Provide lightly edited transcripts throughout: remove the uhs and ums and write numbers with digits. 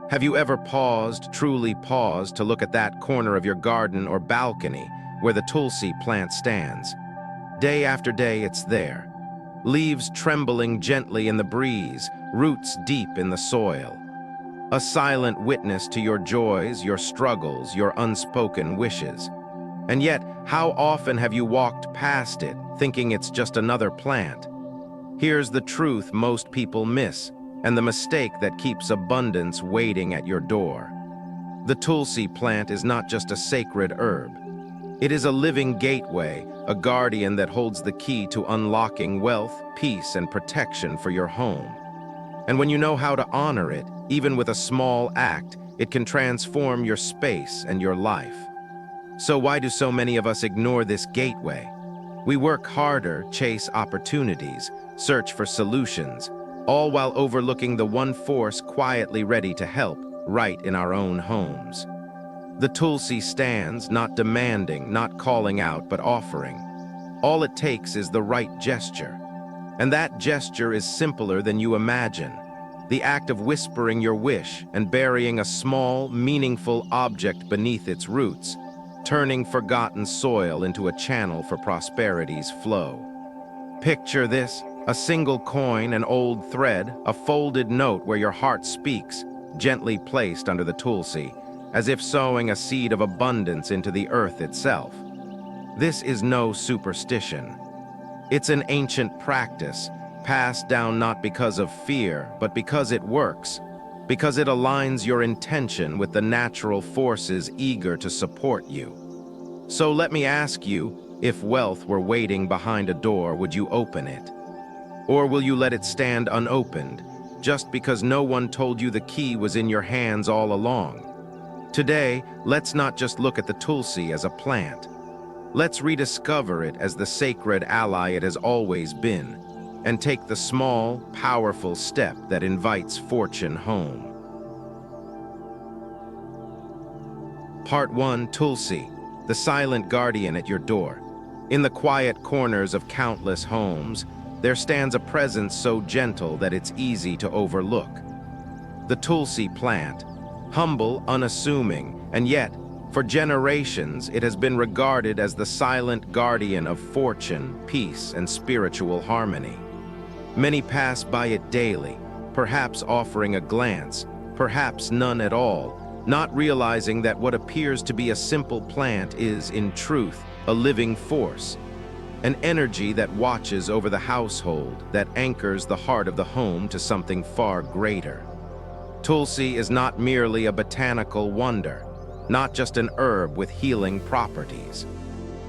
Have you ever paused, truly paused, to look at that corner of your garden or balcony where the Tulsi plant stands? Day after day it's there, leaves trembling gently in the breeze, roots deep in the soil. A silent witness to your joys, your struggles, your unspoken wishes. And yet, how often have you walked past it, thinking it's just another plant? Here's the truth most people miss, and the mistake that keeps abundance waiting at your door. The Tulsi plant is not just a sacred herb. It is a living gateway, a guardian that holds the key to unlocking wealth, peace, and protection for your home. And when you know how to honor it, even with a small act, it can transform your space and your life. So why do so many of us ignore this gateway? We work harder, chase opportunities, search for solutions, all while overlooking the one force quietly ready to help, right in our own homes. The Tulsi stands, not demanding, not calling out, but offering. All it takes is the right gesture. And that gesture is simpler than you imagine. The act of whispering your wish and burying a small, meaningful object beneath its roots, turning forgotten soil into a channel for prosperity's flow. Picture this: a single coin, an old thread, a folded note where your heart speaks, gently placed under the Tulsi, as if sowing a seed of abundance into the earth itself. This is no superstition. It's an ancient practice, passed down not because of fear, but because it works, because it aligns your intention with the natural forces eager to support you. So let me ask you, if wealth were waiting behind a door, would you open it? Or will you let it stand unopened, just because no one told you the key was in your hands all along? Today, let's not just look at the Tulsi as a plant. Let's rediscover it as the sacred ally it has always been, and take the small, powerful step that invites fortune home. Part 1: Tulsi, the silent guardian at your door. In the quiet corners of countless homes, there stands a presence so gentle that it's easy to overlook. The Tulsi plant, humble, unassuming, and yet, for generations, it has been regarded as the silent guardian of fortune, peace, and spiritual harmony. Many pass by it daily, perhaps offering a glance, perhaps none at all, not realizing that what appears to be a simple plant is, in truth, a living force, an energy that watches over the household, that anchors the heart of the home to something far greater. Tulsi is not merely a botanical wonder, not just an herb with healing properties.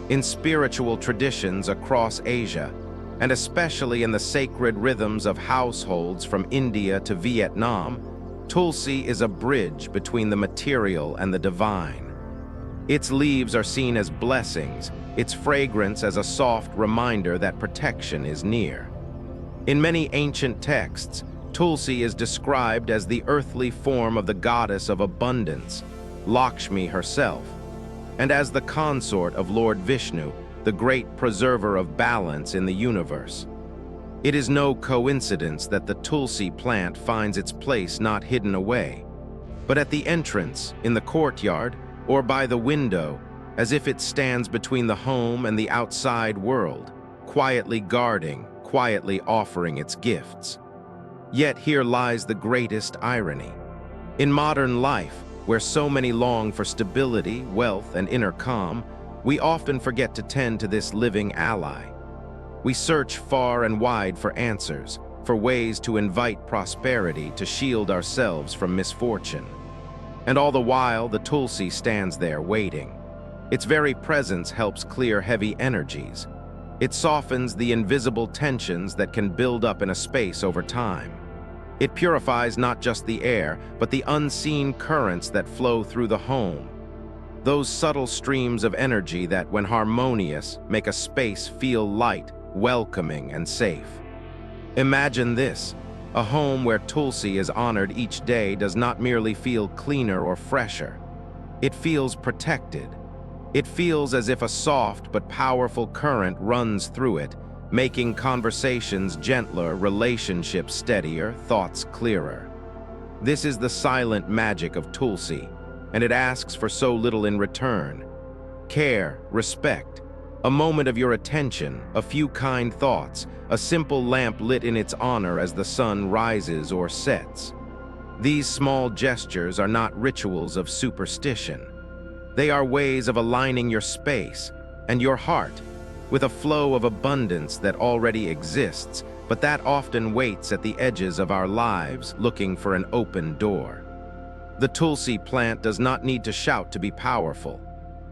In spiritual traditions across Asia, and especially in the sacred rhythms of households from India to Vietnam, Tulsi is a bridge between the material and the divine. Its leaves are seen as blessings, its fragrance as a soft reminder that protection is near. In many ancient texts, Tulsi is described as the earthly form of the goddess of abundance, Lakshmi herself, and as the consort of Lord Vishnu, the great preserver of balance in the universe. It is no coincidence that the Tulsi plant finds its place not hidden away, but at the entrance, in the courtyard, or by the window, as if it stands between the home and the outside world, quietly guarding, quietly offering its gifts. Yet here lies the greatest irony. In modern life, where so many long for stability, wealth, and inner calm, we often forget to tend to this living ally. We search far and wide for answers, for ways to invite prosperity, to shield ourselves from misfortune. And all the while, the Tulsi stands there waiting. Its very presence helps clear heavy energies. It softens the invisible tensions that can build up in a space over time. It purifies not just the air, but the unseen currents that flow through the home. Those subtle streams of energy that, when harmonious, make a space feel light, welcoming, and safe. Imagine this: a home where Tulsi is honored each day does not merely feel cleaner or fresher. It feels protected. It feels as if a soft but powerful current runs through it, making conversations gentler, relationships steadier, thoughts clearer. This is the silent magic of Tulsi, and it asks for so little in return. Care, respect, a moment of your attention, a few kind thoughts, a simple lamp lit in its honor as the sun rises or sets. These small gestures are not rituals of superstition. They are ways of aligning your space and your heart with a flow of abundance that already exists, but that often waits at the edges of our lives looking for an open door. The Tulsi plant does not need to shout to be powerful.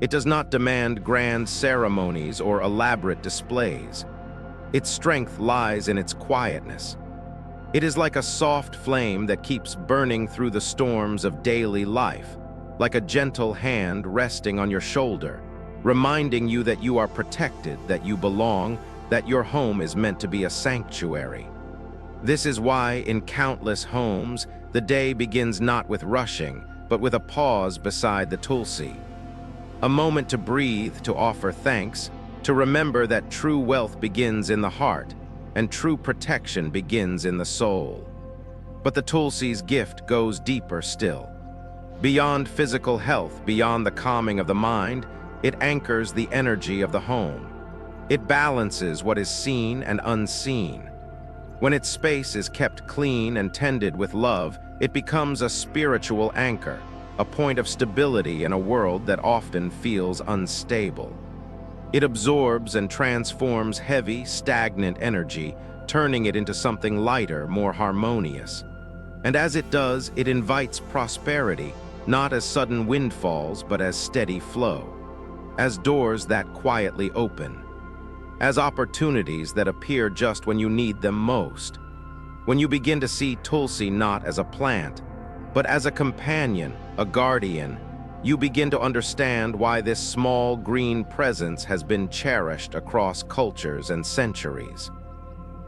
It does not demand grand ceremonies or elaborate displays. Its strength lies in its quietness. It is like a soft flame that keeps burning through the storms of daily life, like a gentle hand resting on your shoulder, reminding you that you are protected, that you belong, that your home is meant to be a sanctuary. This is why, in countless homes, the day begins not with rushing, but with a pause beside the Tulsi. A moment to breathe, to offer thanks, to remember that true wealth begins in the heart, and true protection begins in the soul. But the Tulsi's gift goes deeper still. Beyond physical health, beyond the calming of the mind, it anchors the energy of the home. It balances what is seen and unseen. When its space is kept clean and tended with love, it becomes a spiritual anchor, a point of stability in a world that often feels unstable. It absorbs and transforms heavy, stagnant energy, turning it into something lighter, more harmonious. And as it does, it invites prosperity, not as sudden windfalls, but as steady flow, as doors that quietly open, as opportunities that appear just when you need them most. When you begin to see Tulsi not as a plant, but as a companion, a guardian, you begin to understand why this small green presence has been cherished across cultures and centuries.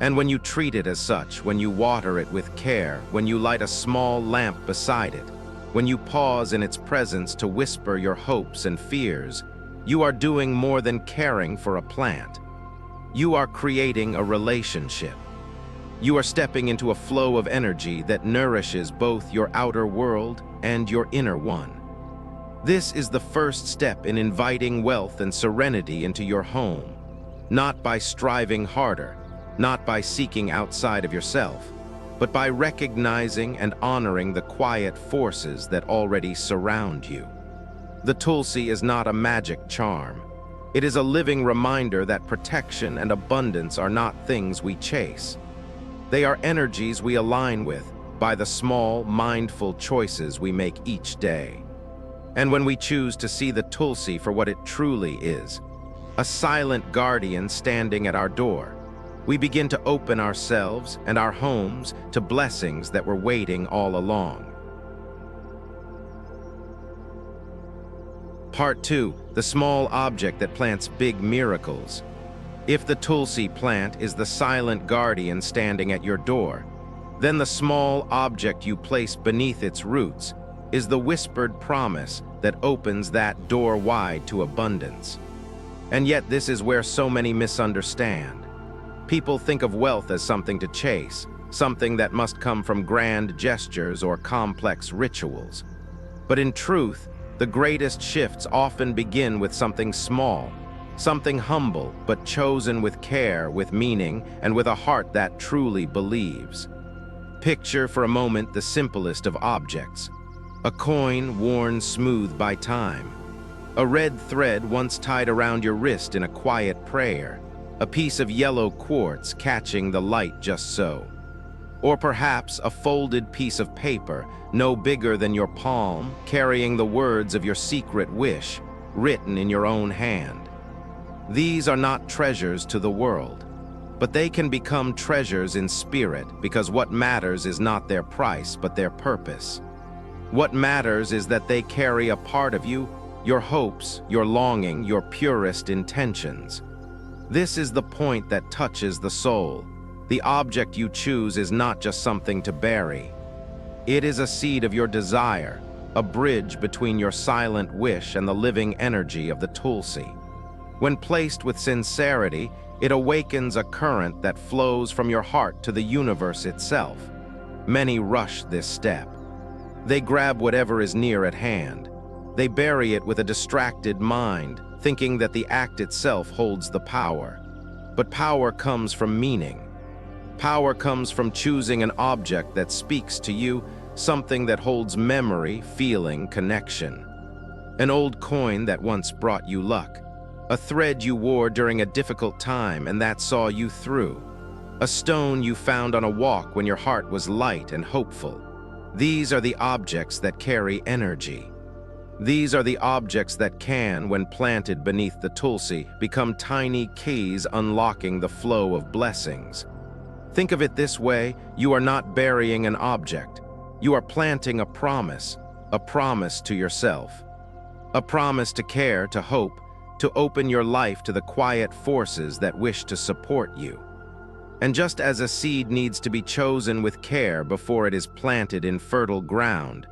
And when you treat it as such, when you water it with care, when you light a small lamp beside it, when you pause in its presence to whisper your hopes and fears, you are doing more than caring for a plant. You are creating a relationship. You are stepping into a flow of energy that nourishes both your outer world and your inner one. This is the first step in inviting wealth and serenity into your home, not by striving harder, not by seeking outside of yourself, but by recognizing and honoring the quiet forces that already surround you. The Tulsi is not a magic charm. It is a living reminder that protection and abundance are not things we chase. They are energies we align with by the small, mindful choices we make each day. And when we choose to see the Tulsi for what it truly is, a silent guardian standing at our door, we begin to open ourselves and our homes to blessings that were waiting all along. Part 2, the small object that plants big miracles. If the Tulsi plant is the silent guardian standing at your door, then the small object you place beneath its roots is the whispered promise that opens that door wide to abundance. And yet this is where so many misunderstand. People think of wealth as something to chase, something that must come from grand gestures or complex rituals. But in truth, the greatest shifts often begin with something small, something humble, but chosen with care, with meaning, and with a heart that truly believes. Picture for a moment the simplest of objects. A coin worn smooth by time. A red thread once tied around your wrist in a quiet prayer. A piece of yellow quartz catching the light just so. Or perhaps a folded piece of paper, no bigger than your palm, carrying the words of your secret wish, written in your own hand. These are not treasures to the world, but they can become treasures in spirit, because what matters is not their price, but their purpose. What matters is that they carry a part of you, your hopes, your longing, your purest intentions. This is the point that touches the soul. The object you choose is not just something to bury. It is a seed of your desire, a bridge between your silent wish and the living energy of the Tulsi. When placed with sincerity, it awakens a current that flows from your heart to the universe itself. Many rush this step. They grab whatever is near at hand. They bury it with a distracted mind, thinking that the act itself holds the power. But power comes from meaning. Power comes from choosing an object that speaks to you, something that holds memory, feeling, connection. An old coin that once brought you luck. A thread you wore during a difficult time and that saw you through. A stone you found on a walk when your heart was light and hopeful. These are the objects that carry energy. These are the objects that can, when planted beneath the Tulsi, become tiny keys unlocking the flow of blessings. Think of it this way: you are not burying an object. You are planting a promise to yourself. A promise to care, to hope, to open your life to the quiet forces that wish to support you. And just as a seed needs to be chosen with care before it is planted in fertile ground,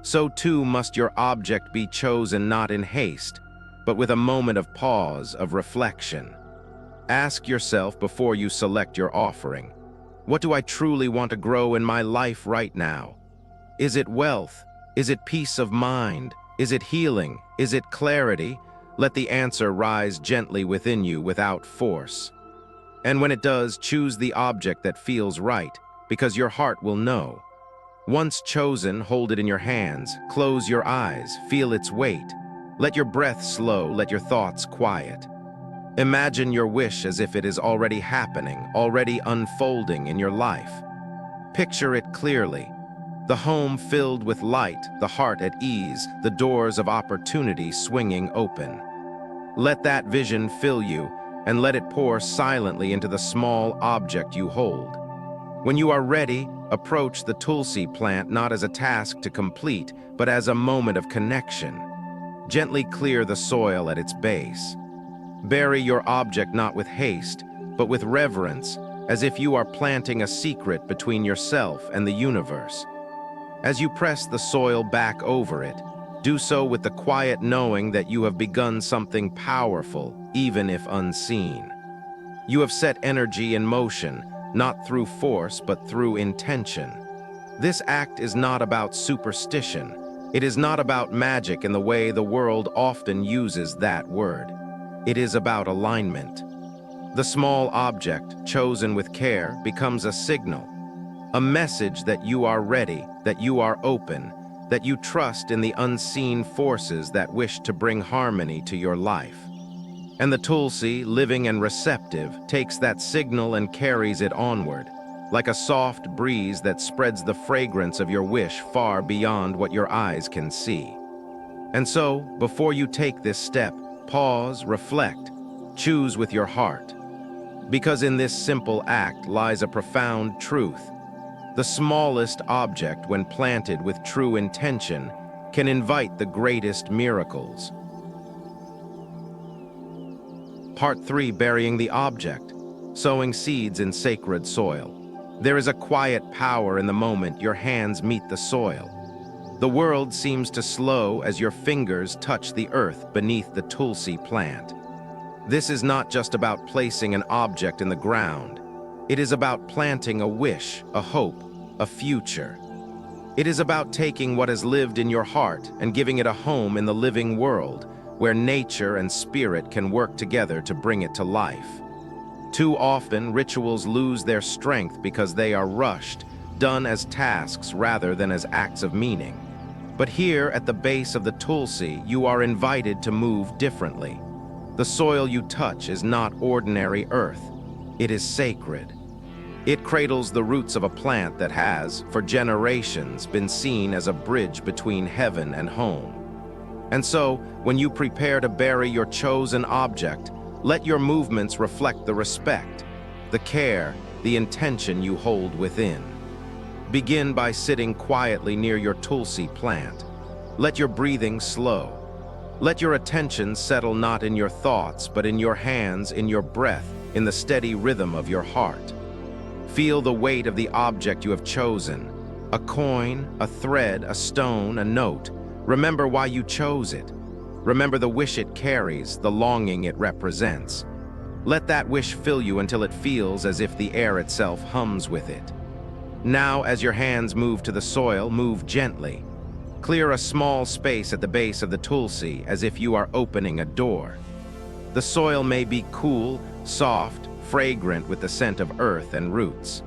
so too must your object be chosen not in haste, but with a moment of pause, of reflection. Ask yourself before you select your offering, what do I truly want to grow in my life right now? Is it wealth? Is it peace of mind? Is it healing? Is it clarity? Let the answer rise gently within you without force. And when it does, choose the object that feels right, because your heart will know. Once chosen, hold it in your hands, close your eyes, feel its weight. Let your breath slow, let your thoughts quiet. Imagine your wish as if it is already happening, already unfolding in your life. Picture it clearly. The home filled with light, the heart at ease, the doors of opportunity swinging open. Let that vision fill you, and let it pour silently into the small object you hold. When you are ready, approach the Tulsi plant not as a task to complete, but as a moment of connection. Gently clear the soil at its base. Bury your object not with haste, but with reverence, as if you are planting a secret between yourself and the universe. As you press the soil back over it, do so with the quiet knowing that you have begun something powerful, even if unseen. You have set energy in motion, not through force, but through intention. This act is not about superstition. It is not about magic in the way the world often uses that word. It is about alignment. The small object, chosen with care, becomes a signal, a message that you are ready, that you are open, that you trust in the unseen forces that wish to bring harmony to your life. And the Tulsi, living and receptive, takes that signal and carries it onward, like a soft breeze that spreads the fragrance of your wish far beyond what your eyes can see. And so, before you take this step, pause, reflect, choose with your heart. Because in this simple act lies a profound truth. The smallest object, when planted with true intention, can invite the greatest miracles. Part 3. Burying the object. Sowing seeds in sacred soil. There is a quiet power in the moment your hands meet the soil. The world seems to slow as your fingers touch the earth beneath the Tulsi plant. This is not just about placing an object in the ground. It is about planting a wish, a hope, a future. It is about taking what has lived in your heart and giving it a home in the living world, where nature and spirit can work together to bring it to life. Too often, rituals lose their strength because they are rushed, done as tasks rather than as acts of meaning. But here, at the base of the Tulsi, you are invited to move differently. The soil you touch is not ordinary earth. It is sacred. It cradles the roots of a plant that has, for generations, been seen as a bridge between heaven and home. And so, when you prepare to bury your chosen object, let your movements reflect the respect, the care, the intention you hold within. Begin by sitting quietly near your Tulsi plant. Let your breathing slow. Let your attention settle not in your thoughts, but in your hands, in your breath, in the steady rhythm of your heart. Feel the weight of the object you have chosen. A coin, a thread, a stone, a note. Remember why you chose it. Remember the wish it carries, the longing it represents. Let that wish fill you until it feels as if the air itself hums with it. Now, as your hands move to the soil, move gently. Clear a small space at the base of the Tulsi as if you are opening a door. The soil may be cool, soft, fragrant with the scent of earth and roots.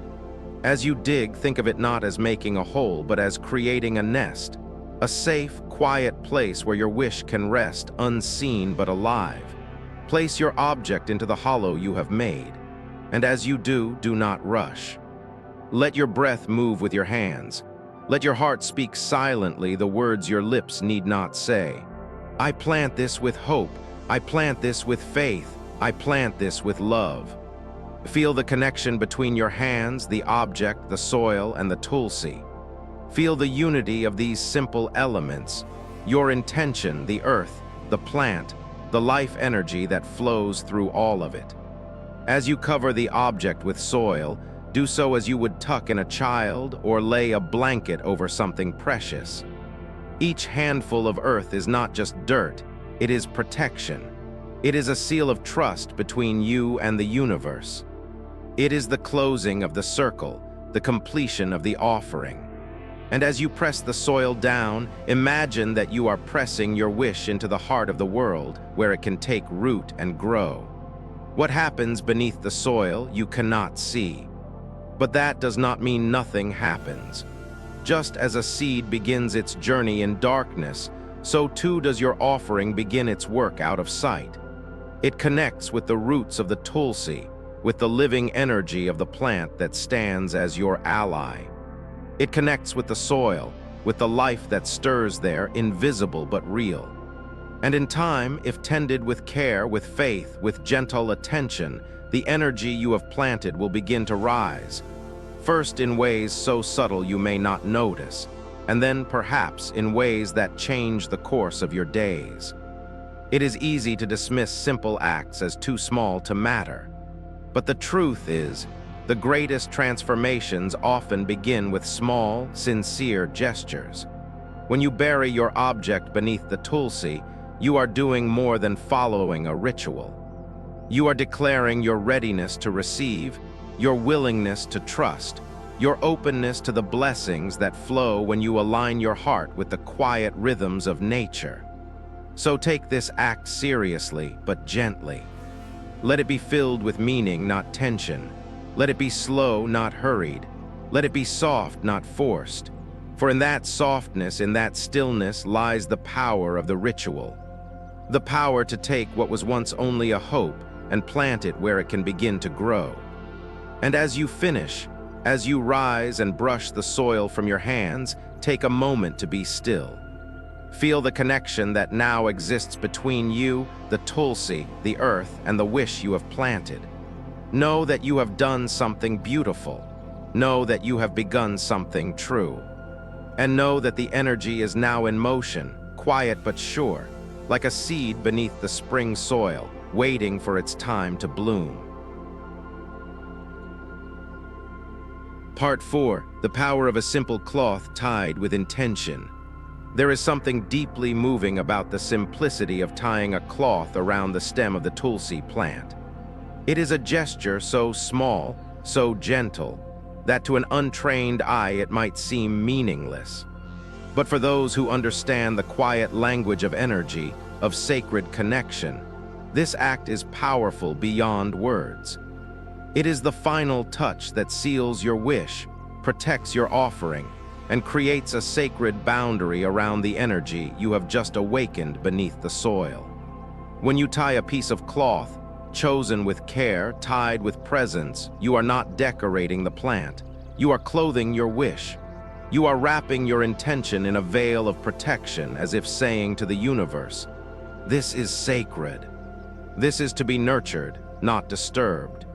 As you dig, think of it not as making a hole, but as creating a nest, a safe, quiet place where your wish can rest, unseen but alive. Place your object into the hollow you have made, and as you do, do not rush. Let your breath move with your hands. Let your heart speak silently the words your lips need not say. I plant this with hope. I plant this with faith. I plant this with love. Feel the connection between your hands, the object, the soil, and the Tulsi. Feel the unity of these simple elements, your intention, the earth, the plant, the life energy that flows through all of it. As you cover the object with soil, do so as you would tuck in a child or lay a blanket over something precious. Each handful of earth is not just dirt, it is protection. It is a seal of trust between you and the universe. It is the closing of the circle, the completion of the offering. And as you press the soil down, imagine that you are pressing your wish into the heart of the world, where it can take root and grow. What happens beneath the soil you cannot see. But that does not mean nothing happens. Just as a seed begins its journey in darkness, so too does your offering begin its work out of sight. It connects with the roots of the Tulsi, with the living energy of the plant that stands as your ally. It connects with the soil, with the life that stirs there, invisible but real. And in time, if tended with care, with faith, with gentle attention, the energy you have planted will begin to rise, first in ways so subtle you may not notice, and then perhaps in ways that change the course of your days. It is easy to dismiss simple acts as too small to matter. But the truth is, the greatest transformations often begin with small, sincere gestures. When you bury your object beneath the Tulsi, you are doing more than following a ritual. You are declaring your readiness to receive, your willingness to trust, your openness to the blessings that flow when you align your heart with the quiet rhythms of nature. So take this act seriously, but gently. Let it be filled with meaning, not tension. Let it be slow, not hurried. Let it be soft, not forced. For in that softness, in that stillness, lies the power of the ritual. The power to take what was once only a hope and plant it where it can begin to grow. And as you finish, as you rise and brush the soil from your hands, take a moment to be still. Feel the connection that now exists between you, the Tulsi, the earth, and the wish you have planted. Know that you have done something beautiful. Know that you have begun something true. And know that the energy is now in motion, quiet but sure, like a seed beneath the spring soil, waiting for its time to bloom. Part 4. The power of a simple cloth tied with intention. There is something deeply moving about the simplicity of tying a cloth around the stem of the Tulsi plant. It is a gesture so small, so gentle, that to an untrained eye it might seem meaningless. But for those who understand the quiet language of energy, of sacred connection, this act is powerful beyond words. It is the final touch that seals your wish, protects your offering, and creates a sacred boundary around the energy you have just awakened beneath the soil. When you tie a piece of cloth, chosen with care, tied with presence, you are not decorating the plant. You are clothing your wish. You are wrapping your intention in a veil of protection, as if saying to the universe, "This is sacred. This is to be nurtured, not disturbed."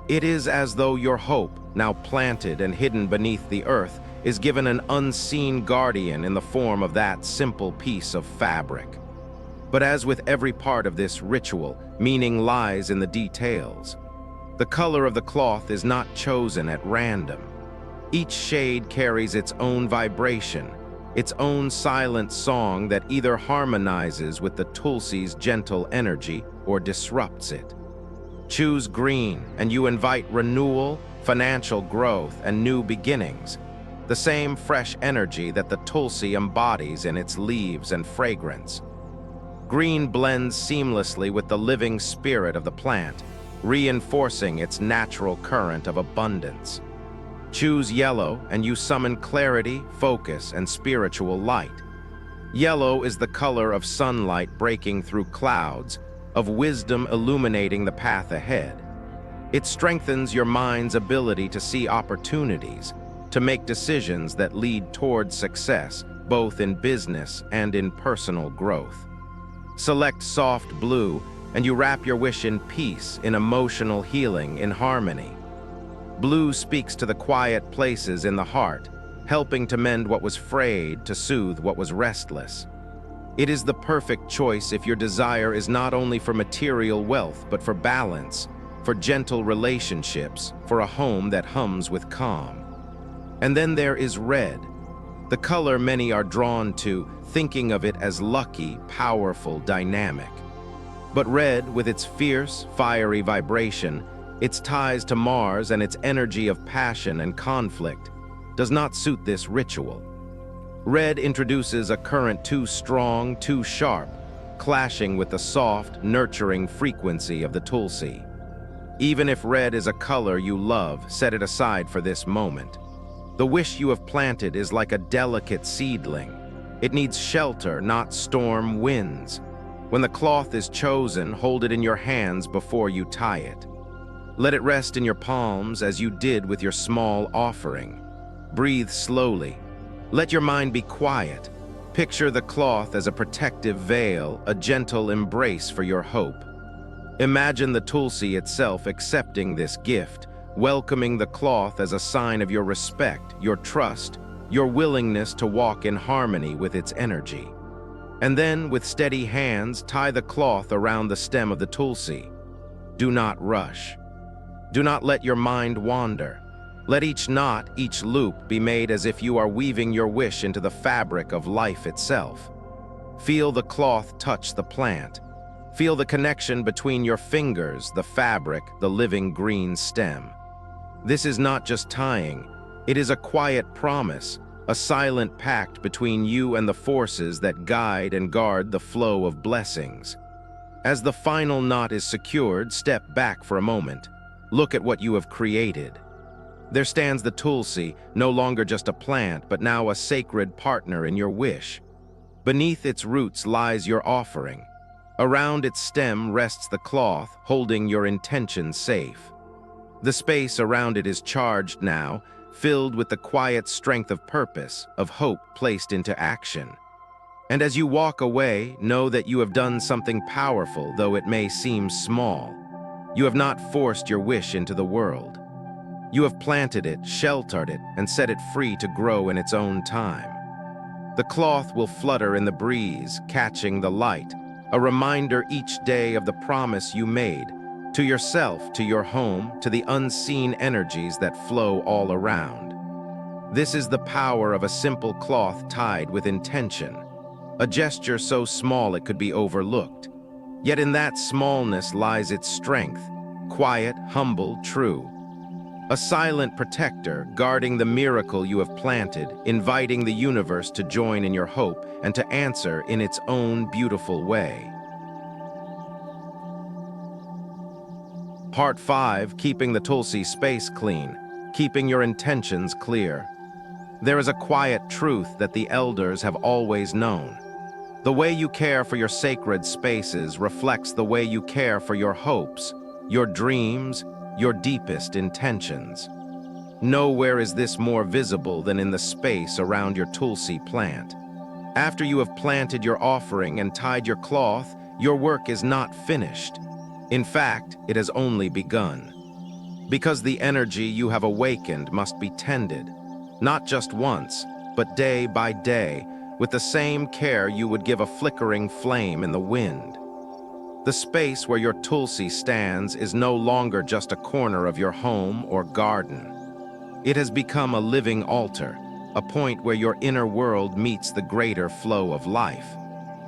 It is as though your hope, now planted and hidden beneath the earth, is given an unseen guardian in the form of that simple piece of fabric. But as with every part of this ritual, meaning lies in the details. The color of the cloth is not chosen at random. Each shade carries its own vibration, its own silent song that either harmonizes with the Tulsi's gentle energy or disrupts it. Choose green, and you invite renewal, financial growth, and new beginnings. the same fresh energy that the Tulsi embodies in its leaves and fragrance. Green blends seamlessly with the living spirit of the plant, reinforcing its natural current of abundance. Choose yellow and you summon clarity, focus, and spiritual light. Yellow is the color of sunlight breaking through clouds, of wisdom illuminating the path ahead. It strengthens your mind's ability to see opportunities, to make decisions that lead toward success, both in business and in personal growth. Select soft blue, and you wrap your wish in peace, in emotional healing, in harmony. Blue speaks to the quiet places in the heart, helping to mend what was frayed, to soothe what was restless. It is the perfect choice if your desire is not only for material wealth, but for balance, for gentle relationships, for a home that hums with calm. And then there is red, the color many are drawn to, thinking of it as lucky, powerful, dynamic. But red, with its fierce, fiery vibration, its ties to Mars and its energy of passion and conflict, does not suit this ritual. Red introduces a current too strong, too sharp, clashing with the soft, nurturing frequency of the Tulsi. Even if red is a color you love, set it aside for this moment. The wish you have planted is like a delicate seedling. It needs shelter, not storm winds. When the cloth is chosen, hold it in your hands before you tie it. Let it rest in your palms as you did with your small offering. Breathe slowly. Let your mind be quiet. Picture the cloth as a protective veil, a gentle embrace for your hope. Imagine the Tulsi itself accepting this gift, welcoming the cloth as a sign of your respect, your trust, your willingness to walk in harmony with its energy. And then, with steady hands, tie the cloth around the stem of the Tulsi. Do not rush. Do not let your mind wander. Let each knot, each loop be made as if you are weaving your wish into the fabric of life itself. Feel the cloth touch the plant. Feel the connection between your fingers, the fabric, the living green stem. This is not just tying. It is a quiet promise, a silent pact between you and the forces that guide and guard the flow of blessings. As the final knot is secured, step back for a moment. Look at what you have created. There stands the Tulsi, no longer just a plant, but now a sacred partner in your wish. Beneath its roots lies your offering. Around its stem rests the cloth, holding your intention safe. The space around it is charged now, filled with the quiet strength of purpose, of hope placed into action. And as you walk away, know that you have done something powerful, though it may seem small. You have not forced your wish into the world. You have planted it, sheltered it, and set it free to grow in its own time. The cloth will flutter in the breeze, catching the light, a reminder each day of the promise you made, to yourself, to your home, to the unseen energies that flow all around. This is the power of a simple cloth tied with intention, a gesture so small it could be overlooked. Yet in that smallness lies its strength, quiet, humble, true. A silent protector, guarding the miracle you have planted, inviting the universe to join in your hope and to answer in its own beautiful way. Part 5, keeping the Tulsi space clean, keeping your intentions clear. There is a quiet truth that the elders have always known. The way you care for your sacred spaces reflects the way you care for your hopes, your dreams, your deepest intentions. Nowhere is this more visible than in the space around your Tulsi plant. After you have planted your offering and tied your cloth, your work is not finished. In fact, it has only begun. Because the energy you have awakened must be tended, not just once, but day by day, with the same care you would give a flickering flame in the wind. The space where your Tulsi stands is no longer just a corner of your home or garden. It has become a living altar, a point where your inner world meets the greater flow of life.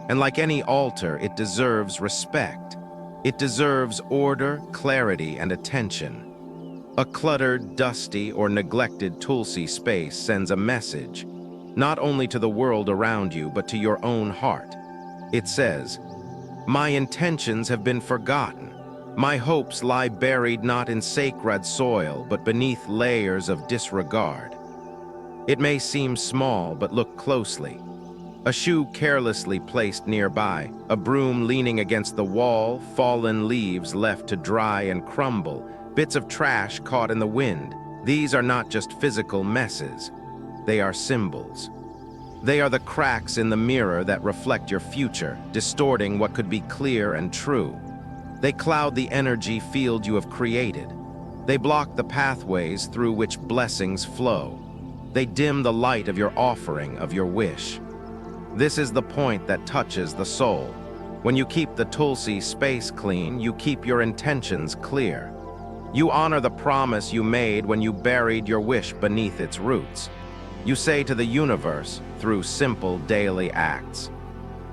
And like any altar, it deserves respect. It deserves order, clarity, and attention. A cluttered, dusty, or neglected Tulsi space sends a message, not only to the world around you, but to your own heart. It says, "My intentions have been forgotten. My hopes lie buried not in sacred soil, but beneath layers of disregard." It may seem small, but look closely. A shoe carelessly placed nearby, a broom leaning against the wall, fallen leaves left to dry and crumble, bits of trash caught in the wind. These are not just physical messes. They are symbols. They are the cracks in the mirror that reflect your future, distorting what could be clear and true. They cloud the energy field you have created. They block the pathways through which blessings flow. They dim the light of your offering, of your wish. This is the point that touches the soul. When you keep the Tulsi space clean, you keep your intentions clear. You honor the promise you made when you buried your wish beneath its roots. You say to the universe, through simple daily acts,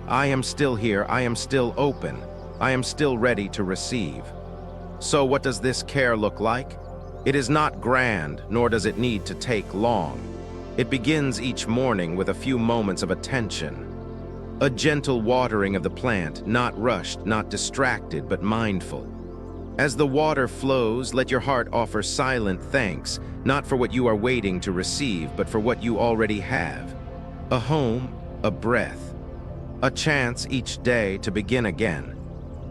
"I am still here, I am still open, I am still ready to receive." So what does this care look like? It is not grand, nor does it need to take long. It begins each morning with a few moments of attention. A gentle watering of the plant, not rushed, not distracted, but mindful. As the water flows, let your heart offer silent thanks, not for what you are waiting to receive, but for what you already have. A home, a breath, a chance each day to begin again.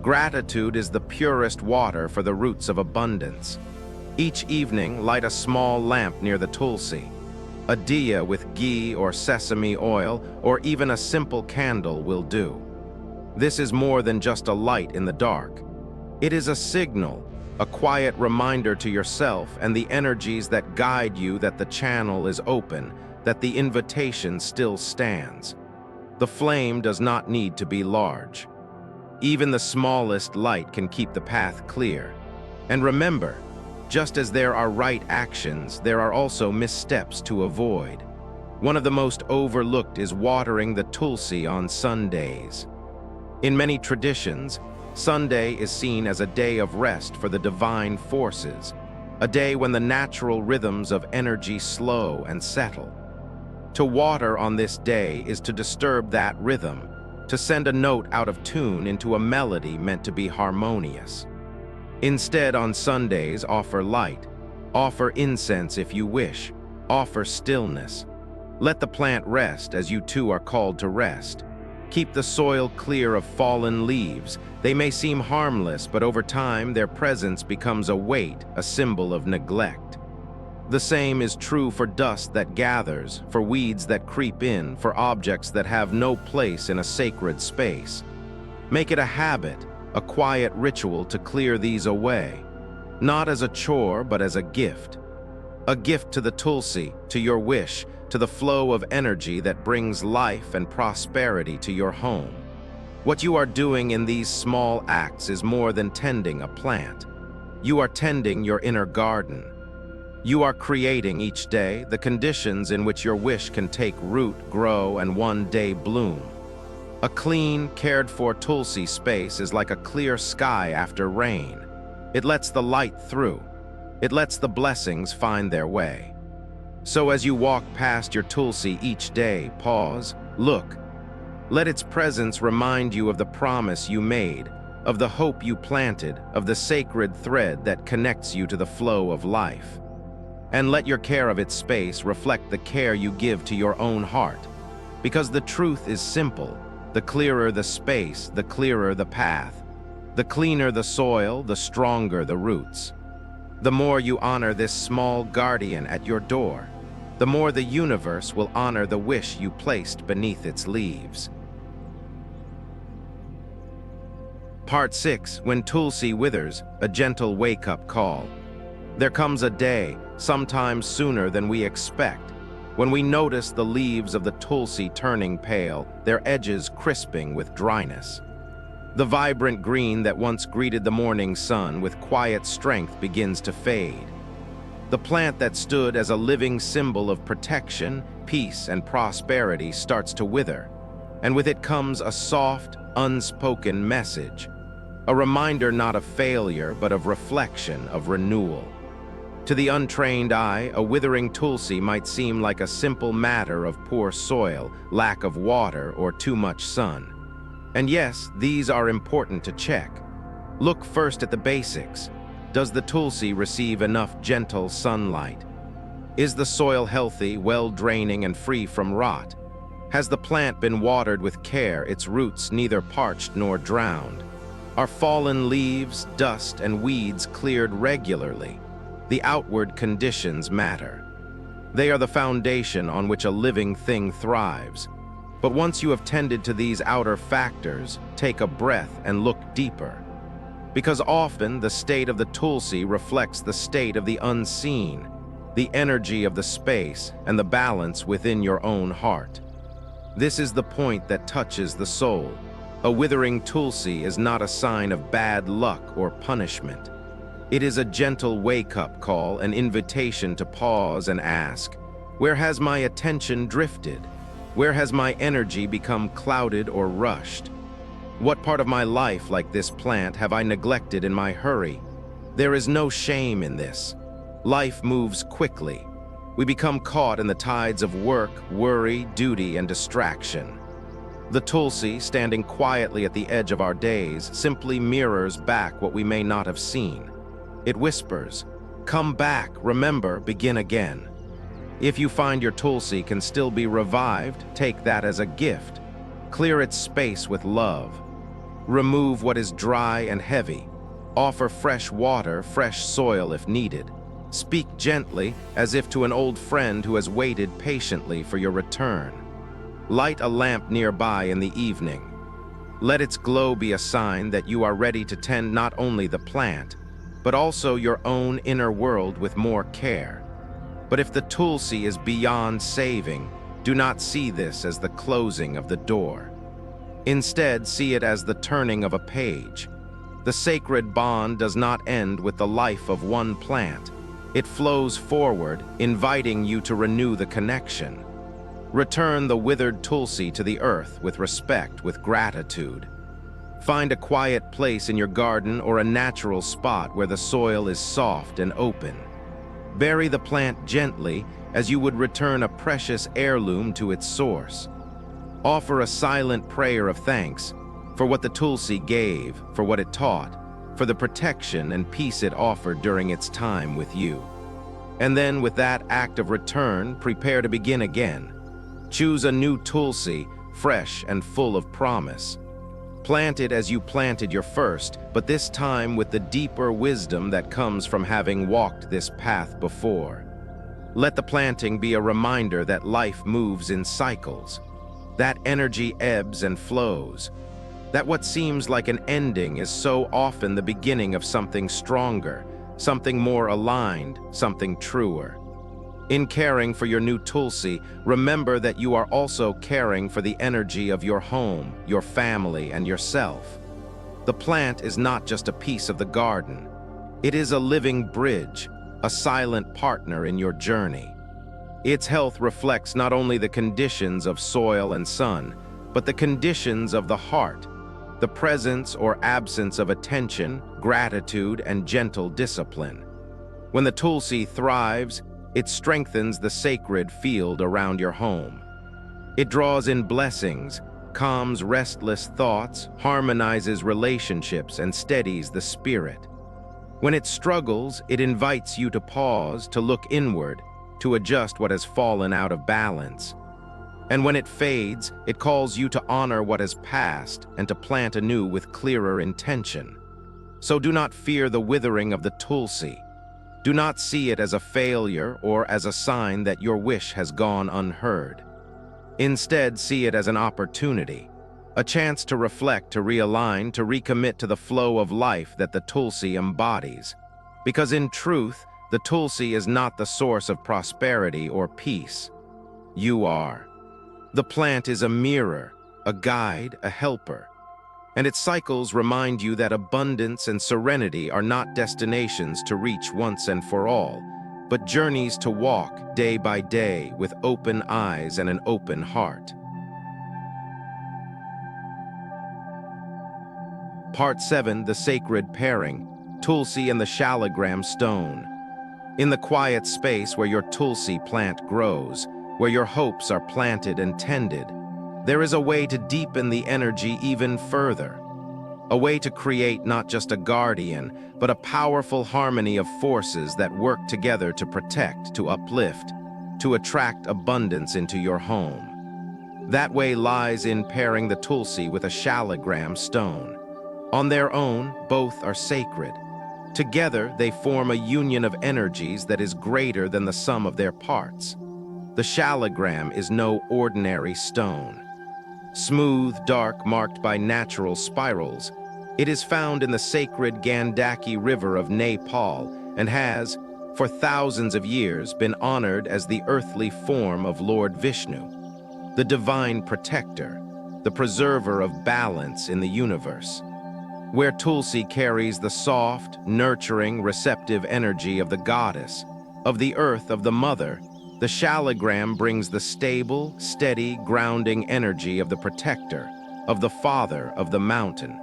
Gratitude is the purest water for the roots of abundance. Each evening, light a small lamp near the Tulsi. A diya with ghee or sesame oil, or even a simple candle will do. This is more than just a light in the dark. It is a signal, a quiet reminder to yourself and the energies that guide you that the channel is open, that the invitation still stands. The flame does not need to be large. Even the smallest light can keep the path clear. And remember, just as there are right actions, there are also missteps to avoid. One of the most overlooked is watering the Tulsi on Sundays. In many traditions, Sunday is seen as a day of rest for the divine forces, a day when the natural rhythms of energy slow and settle. To water on this day is to disturb that rhythm, to send a note out of tune into a melody meant to be harmonious. Instead, on Sundays, offer light. Offer incense if you wish. Offer stillness. Let the plant rest as you too are called to rest. Keep the soil clear of fallen leaves. They may seem harmless, but over time their presence becomes a weight, a symbol of neglect. The same is true for dust that gathers, for weeds that creep in, for objects that have no place in a sacred space. Make it a habit, a quiet ritual to clear these away, not as a chore, but as a gift. A gift to the Tulsi, to your wish, to the flow of energy that brings life and prosperity to your home. What you are doing in these small acts is more than tending a plant. You are tending your inner garden. You are creating each day the conditions in which your wish can take root, grow, and one day bloom. A clean, cared-for Tulsi space is like a clear sky after rain. It lets the light through. It lets the blessings find their way. So as you walk past your Tulsi each day, pause, look. Let its presence remind you of the promise you made, of the hope you planted, of the sacred thread that connects you to the flow of life. And let your care of its space reflect the care you give to your own heart. Because the truth is simple. The clearer the space, the clearer the path. The cleaner the soil, the stronger the roots. The more you honor this small guardian at your door, the more the universe will honor the wish you placed beneath its leaves. Part 6. When Tulsi withers, a gentle wake-up call. There comes a day, sometimes sooner than we expect, when we notice the leaves of the Tulsi turning pale, their edges crisping with dryness. The vibrant green that once greeted the morning sun with quiet strength begins to fade. The plant that stood as a living symbol of protection, peace, and prosperity starts to wither, and with it comes a soft, unspoken message, a reminder not of failure but of reflection, of renewal. To the untrained eye, a withering tulsi might seem like a simple matter of poor soil, lack of water, or too much sun. And yes, these are important to check. Look first at the basics. Does the tulsi receive enough gentle sunlight? Is the soil healthy, well-draining, and free from rot? Has the plant been watered with care, its roots neither parched nor drowned? Are fallen leaves, dust, and weeds cleared regularly? The outward conditions matter. They are the foundation on which a living thing thrives. But once you have tended to these outer factors, take a breath and look deeper. Because often the state of the tulsi reflects the state of the unseen, the energy of the space, and the balance within your own heart. This is the point that touches the soul. A withering tulsi is not a sign of bad luck or punishment. It is a gentle wake-up call, an invitation to pause and ask, where has my attention drifted? Where has my energy become clouded or rushed? What part of my life, like this plant, have I neglected in my hurry? There is no shame in this. Life moves quickly. We become caught in the tides of work, worry, duty, and distraction. The tulsi, standing quietly at the edge of our days, simply mirrors back what we may not have seen. It whispers, come back, remember, begin again. If you find your tulsi can still be revived, take that as a gift. Clear its space with love. Remove what is dry and heavy. Offer fresh water, fresh soil if needed. Speak gently, as if to an old friend who has waited patiently for your return. Light a lamp nearby in the evening. Let its glow be a sign that you are ready to tend not only the plant, but also your own inner world with more care. But if the tulsi is beyond saving, do not see this as the closing of the door. Instead, see it as the turning of a page. The sacred bond does not end with the life of one plant. It flows forward, inviting you to renew the connection. Return the withered tulsi to the earth with respect, with gratitude. Find a quiet place in your garden or a natural spot where the soil is soft and open. Bury the plant gently as you would return a precious heirloom to its source. Offer a silent prayer of thanks for what the tulsi gave, for what it taught, for the protection and peace it offered during its time with you. And then, with that act of return, prepare to begin again. Choose a new tulsi, fresh and full of promise. Plant it as you planted your first, but this time with the deeper wisdom that comes from having walked this path before. Let the planting be a reminder that life moves in cycles, that energy ebbs and flows, that what seems like an ending is so often the beginning of something stronger, something more aligned, something truer. In caring for your new tulsi, remember that you are also caring for the energy of your home, your family, and yourself. The plant is not just a piece of the garden. It is a living bridge, a silent partner in your journey. Its health reflects not only the conditions of soil and sun, but the conditions of the heart, the presence or absence of attention, gratitude, and gentle discipline. When the tulsi thrives, it strengthens the sacred field around your home. It draws in blessings, calms restless thoughts, harmonizes relationships, and steadies the spirit. When it struggles, it invites you to pause, to look inward, to adjust what has fallen out of balance. And when it fades, it calls you to honor what has passed and to plant anew with clearer intention. So do not fear the withering of the tulsi. Do not see it as a failure or as a sign that your wish has gone unheard. Instead, see it as an opportunity, a chance to reflect, to realign, to recommit to the flow of life that the tulsi embodies. Because in truth, the tulsi is not the source of prosperity or peace. You are. The plant is a mirror, a guide, a helper. And its cycles remind you that abundance and serenity are not destinations to reach once and for all, but journeys to walk day by day with open eyes and an open heart. Part 7, The Sacred Pairing, Tulsi and the Shaligram Stone. In the quiet space where your Tulsi plant grows, where your hopes are planted and tended, there is a way to deepen the energy even further. A way to create not just a guardian, but a powerful harmony of forces that work together to protect, to uplift, to attract abundance into your home. That way lies in pairing the Tulsi with a shaligram stone. On their own, both are sacred. Together, they form a union of energies that is greater than the sum of their parts. The shaligram is no ordinary stone. Smooth, dark, marked by natural spirals, it is found in the sacred Gandaki River of Nepal and has, for thousands of years, been honored as the earthly form of Lord Vishnu, the divine protector, the preserver of balance in the universe. Where Tulsi carries the soft, nurturing, receptive energy of the goddess, of the earth, of the mother, the shaligram brings the stable, steady, grounding energy of the protector, of the father of the mountain.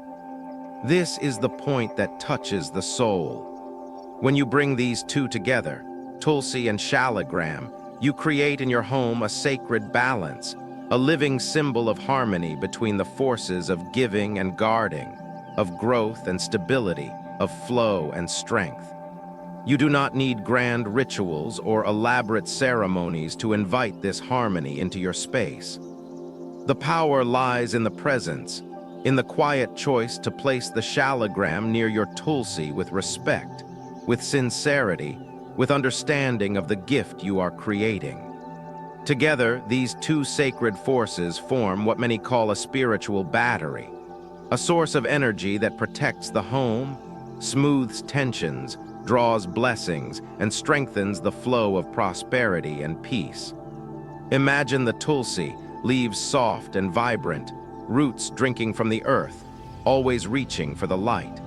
This is the point that touches the soul. When you bring these two together, Tulsi and shaligram, you create in your home a sacred balance, a living symbol of harmony between the forces of giving and guarding, of growth and stability, of flow and strength. You do not need grand rituals or elaborate ceremonies to invite this harmony into your space. The power lies in the presence, in the quiet choice to place the shaligram near your Tulsi with respect, with sincerity, with understanding of the gift you are creating. Together, these two sacred forces form what many call a spiritual battery, a source of energy that protects the home, smooths tensions, draws blessings, and strengthens the flow of prosperity and peace. Imagine the Tulsi, leaves soft and vibrant, roots drinking from the earth, always reaching for the light.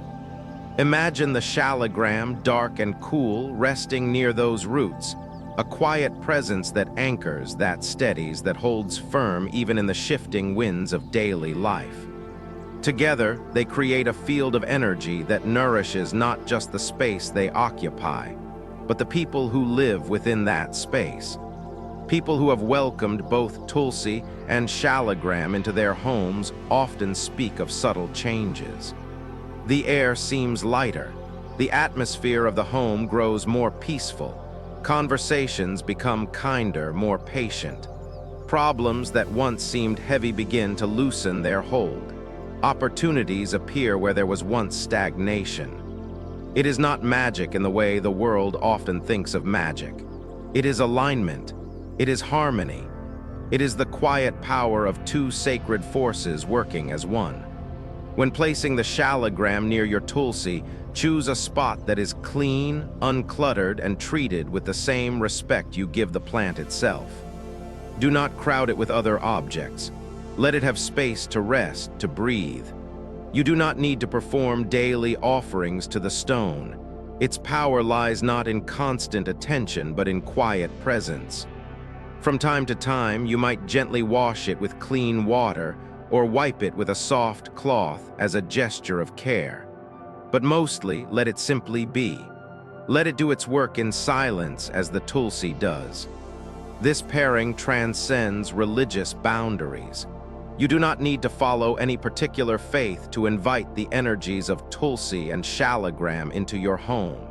Imagine the shaligram, dark and cool, resting near those roots, a quiet presence that anchors, that steadies, that holds firm even in the shifting winds of daily life. Together, they create a field of energy that nourishes not just the space they occupy, but the people who live within that space. People who have welcomed both Tulsi and shaligram into their homes often speak of subtle changes. The air seems lighter. The atmosphere of the home grows more peaceful. Conversations become kinder, more patient. Problems that once seemed heavy begin to loosen their hold. Opportunities appear where there was once stagnation. It is not magic in the way the world often thinks of magic. It is alignment. It is harmony. It is the quiet power of two sacred forces working as one. When placing the shaligram near your Tulsi, choose a spot that is clean, uncluttered, and treated with the same respect you give the plant itself. Do not crowd it with other objects. Let it have space to rest, to breathe. You do not need to perform daily offerings to the stone. Its power lies not in constant attention, but in quiet presence. From time to time, you might gently wash it with clean water or wipe it with a soft cloth as a gesture of care. But mostly, let it simply be. Let it do its work in silence as the Tulsi does. This pairing transcends religious boundaries. You do not need to follow any particular faith to invite the energies of Tulsi and shaligram into your home.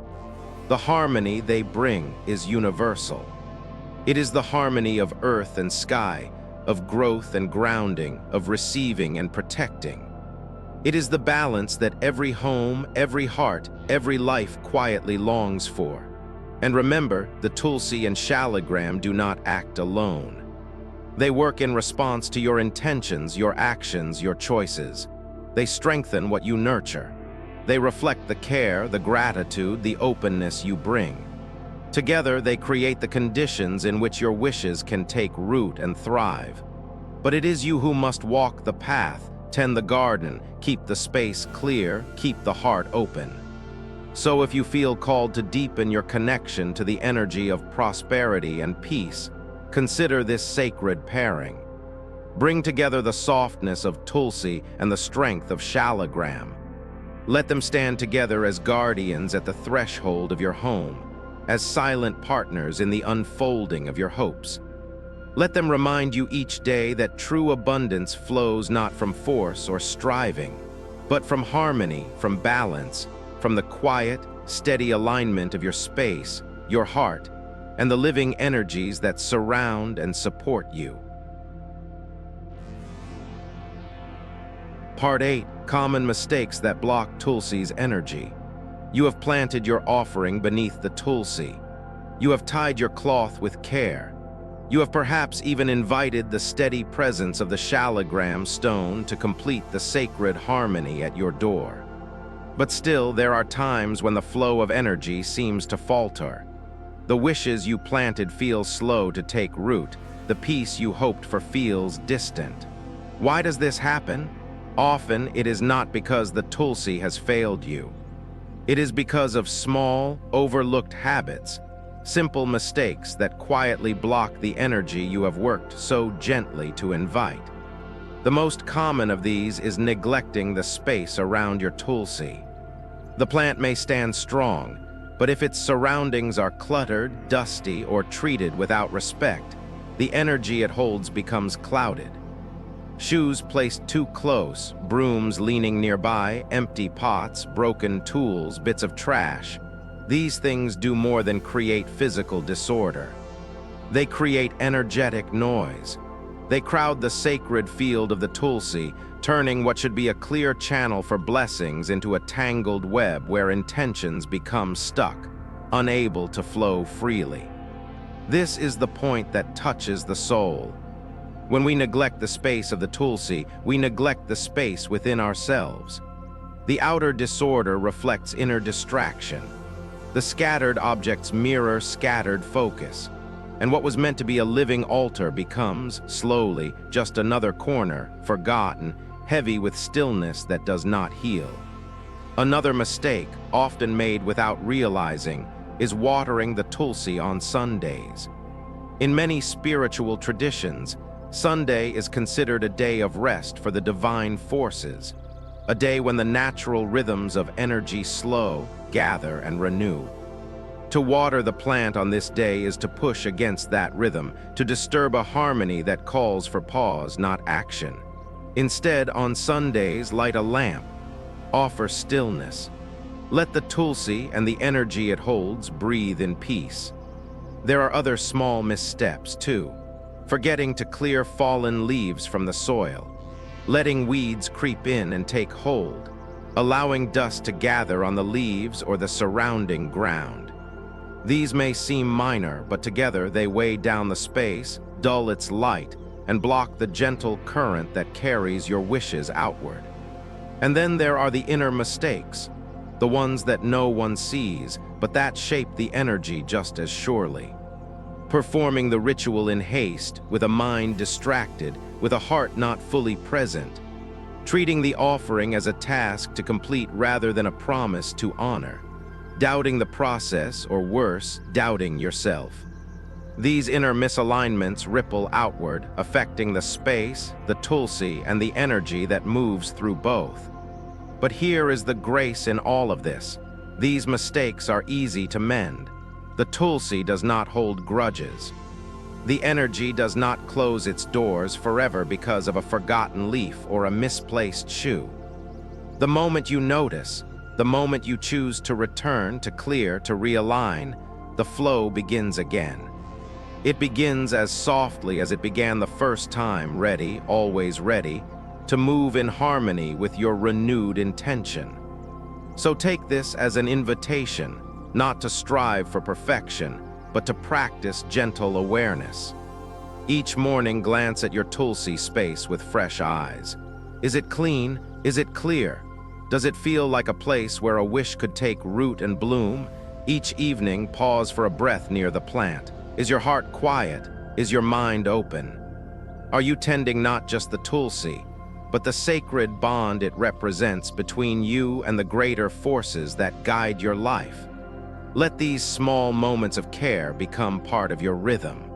The harmony they bring is universal. It is the harmony of earth and sky, of growth and grounding, of receiving and protecting. It is the balance that every home, every heart, every life quietly longs for. And remember, the Tulsi and shaligram do not act alone. They work in response to your intentions, your actions, your choices. They strengthen what you nurture. They reflect the care, the gratitude, the openness you bring. Together, they create the conditions in which your wishes can take root and thrive. But it is you who must walk the path, tend the garden, keep the space clear, keep the heart open. So if you feel called to deepen your connection to the energy of prosperity and peace, consider this sacred pairing. Bring together the softness of Tulsi and the strength of shaligram. Let them stand together as guardians at the threshold of your home, as silent partners in the unfolding of your hopes. Let them remind you each day that true abundance flows not from force or striving, but from harmony, from balance, from the quiet, steady alignment of your space, your heart, and the living energies that surround and support you. Part 8. Common mistakes that block Tulsi's energy. You have planted your offering beneath the Tulsi. You have tied your cloth with care. You have perhaps even invited the steady presence of the shaligram stone to complete the sacred harmony at your door. But still, there are times when the flow of energy seems to falter. The wishes you planted feel slow to take root. The peace you hoped for feels distant. Why does this happen? Often, it is not because the Tulsi has failed you. It is because of small, overlooked habits, simple mistakes that quietly block the energy you have worked so gently to invite. The most common of these is neglecting the space around your Tulsi. The plant may stand strong, but if its surroundings are cluttered, dusty, or treated without respect, the energy it holds becomes clouded. Shoes placed too close, brooms leaning nearby, empty pots, broken tools, bits of trash. These things do more than create physical disorder. They create energetic noise. They crowd the sacred field of the Tulsi, turning what should be a clear channel for blessings into a tangled web where intentions become stuck, unable to flow freely. This is the point that touches the soul. When we neglect the space of the Tulsi, we neglect the space within ourselves. The outer disorder reflects inner distraction. The scattered objects mirror scattered focus, and what was meant to be a living altar becomes, slowly, just another corner, forgotten, heavy with stillness that does not heal. Another mistake, often made without realizing, is watering the Tulsi on Sundays. In many spiritual traditions, Sunday is considered a day of rest for the divine forces, a day when the natural rhythms of energy slow, gather, and renew. To water the plant on this day is to push against that rhythm, to disturb a harmony that calls for pause, not action. Instead, on Sundays, light a lamp, offer stillness. Let the Tulsi and the energy it holds breathe in peace. There are other small missteps, too. Forgetting to clear fallen leaves from the soil, letting weeds creep in and take hold, allowing dust to gather on the leaves or the surrounding ground. These may seem minor, but together they weigh down the space, dull its light, and block the gentle current that carries your wishes outward. And then there are the inner mistakes, the ones that no one sees, but that shape the energy just as surely. Performing the ritual in haste, with a mind distracted, with a heart not fully present. Treating the offering as a task to complete rather than a promise to honor. Doubting the process, or worse, doubting yourself. These inner misalignments ripple outward, affecting the space, the Tulsi, and the energy that moves through both. But here is the grace in all of this. These mistakes are easy to mend. The Tulsi does not hold grudges. The energy does not close its doors forever because of a forgotten leaf or a misplaced shoe. The moment you notice, the moment you choose to return, to clear, to realign, the flow begins again. It begins as softly as it began the first time, ready, always ready, to move in harmony with your renewed intention. So take this as an invitation, not to strive for perfection, but to practice gentle awareness. Each morning, glance at your Tulsi space with fresh eyes. Is it clean? Is it clear? Does it feel like a place where a wish could take root and bloom? Each evening, pause for a breath near the plant. Is your heart quiet? Is your mind open? Are you tending not just the Tulsi, but the sacred bond it represents between you and the greater forces that guide your life? Let these small moments of care become part of your rhythm.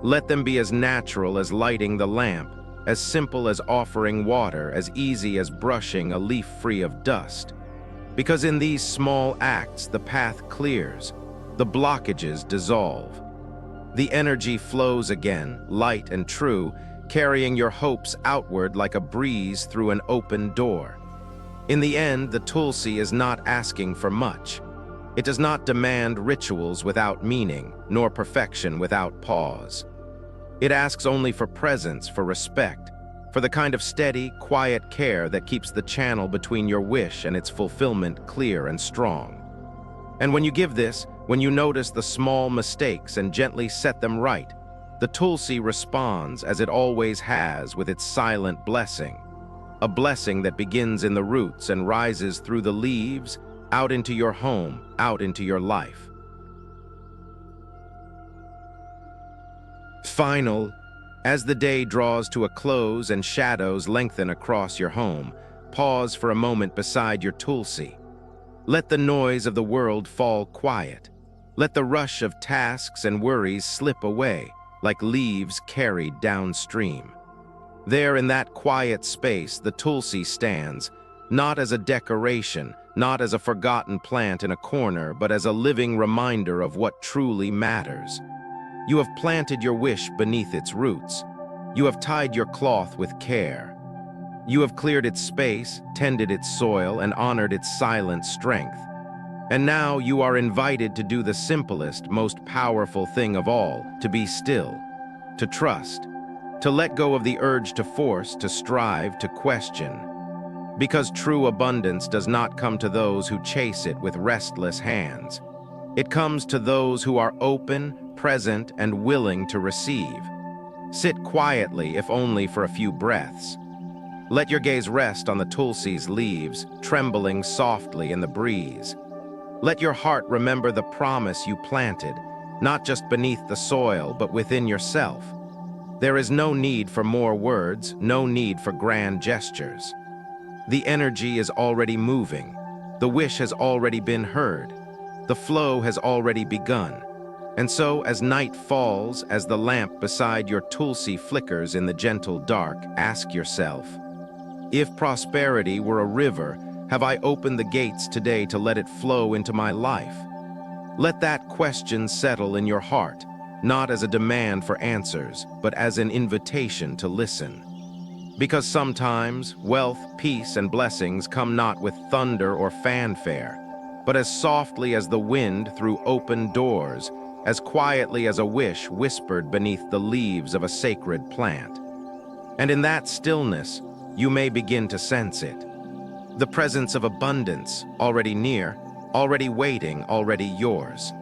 Let them be as natural as lighting the lamp, as simple as offering water, as easy as brushing a leaf free of dust. Because in these small acts, the path clears, The blockages dissolve. The energy flows again, light and true, carrying your hopes outward like a breeze through an open door. In the end, the Tulsi is not asking for much. It does not demand rituals without meaning, nor perfection without pause. It asks only for presence, for respect, for the kind of steady, quiet care that keeps the channel between your wish and its fulfillment clear and strong. And when you give this, when you notice the small mistakes and gently set them right, the Tulsi responds as it always has with its silent blessing, a blessing that begins in the roots and rises through the leaves, out into your home, out into your life. Final, as the day draws to a close and shadows lengthen across your home, pause for a moment beside your Tulsi. Let the noise of the world fall quiet. Let the rush of tasks and worries slip away, like leaves carried downstream. There in that quiet space, the Tulsi stands, not as a decoration, not as a forgotten plant in a corner, but as a living reminder of what truly matters. You have planted your wish beneath its roots. You have tied your cloth with care. You have cleared its space, tended its soil, and honored its silent strength. And now you are invited to do the simplest, most powerful thing of all, to be still, to trust, to let go of the urge to force, to strive, to question. Because true abundance does not come to those who chase it with restless hands. It comes to those who are open, present, and willing to receive. Sit quietly, if only for a few breaths. Let your gaze rest on the Tulsi's leaves, trembling softly in the breeze. Let your heart remember the promise you planted, not just beneath the soil, but within yourself. There is no need for more words, no need for grand gestures. The energy is already moving. The wish has already been heard. The flow has already begun. And so, as night falls, as the lamp beside your Tulsi flickers in the gentle dark, ask yourself, if prosperity were a river, have I opened the gates today to let it flow into my life? Let that question settle in your heart, not as a demand for answers, but as an invitation to listen. Because sometimes wealth, peace, and blessings come not with thunder or fanfare, but as softly as the wind through open doors, as quietly as a wish whispered beneath the leaves of a sacred plant. And in that stillness, you may begin to sense it. The presence of abundance, already near, already waiting, already yours.